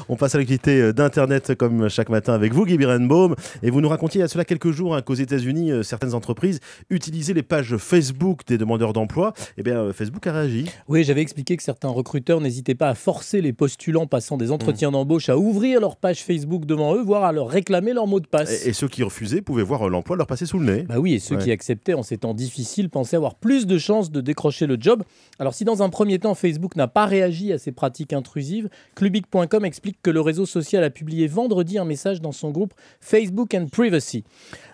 On passe à l'actualité d'Internet comme chaque matin avec vous, Guy Birenbaum. Et vous nous racontiez il y a cela quelques jours qu'aux États-Unis, certaines entreprises utilisaient les pages Facebook des demandeurs d'emploi. Eh bien, Facebook a réagi. Oui, j'avais expliqué que certains recruteurs n'hésitaient pas à forcer les postulants passant des entretiens d'embauche à ouvrir leur page Facebook devant eux, voire à leur réclamer leur mot de passe. Et ceux qui refusaient pouvaient voir l'emploi leur passer sous le nez. Bah oui, et ceux qui acceptaient en ces temps difficiles pensaient avoir plus de chances de décrocher le job. Alors si dans un premier temps Facebook n'a pas réagi à ces pratiques intrusives, Clubic.com explique que le réseau social a publié vendredi un message dans son groupe Facebook and Privacy.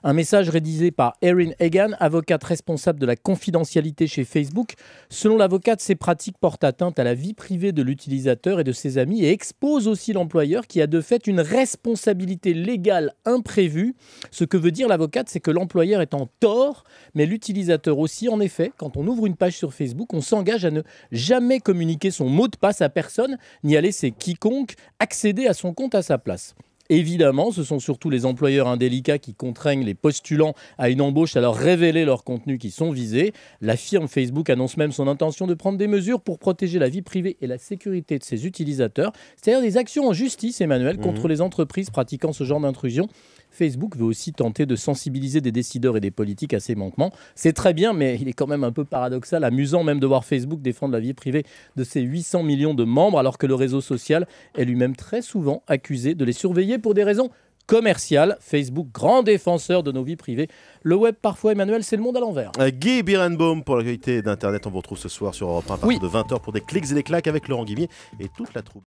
Un message rédigé par Erin Egan, avocate responsable de la confidentialité chez Facebook. Selon l'avocate, ces pratiques portent atteinte à la vie privée de l'utilisateur et de ses amis et exposent aussi l'employeur qui a de fait une responsabilité légale imprévue. Ce que veut dire l'avocate, c'est que l'employeur est en tort, mais l'utilisateur aussi. En effet, quand on ouvre une page sur Facebook, on s'engage à ne jamais communiquer son mot de passe à personne, ni à laisser quiconque accéder à son compte à sa place. Évidemment, ce sont surtout les employeurs indélicats qui contraignent les postulants à une embauche à leur révéler leurs contenus qui sont visés. La firme Facebook annonce même son intention de prendre des mesures pour protéger la vie privée et la sécurité de ses utilisateurs, c'est-à-dire des actions en justice, Emmanuel, contre les entreprises pratiquant ce genre d'intrusion. Facebook veut aussi tenter de sensibiliser des décideurs et des politiques à ces manquements. C'est très bien, mais il est quand même un peu paradoxal, amusant même de voir Facebook défendre la vie privée de ses 800 millions de membres, alors que le réseau social est lui-même très souvent accusé de les surveiller pour des raisons commerciales. Facebook, grand défenseur de nos vies privées. Le web, parfois, Emmanuel, c'est le monde à l'envers. Guy Birenbaum pour l'actualité d'Internet. On vous retrouve ce soir sur Europe 1 à partir de 20h pour des clics et des claques avec Laurent Guimier et toute la troupe.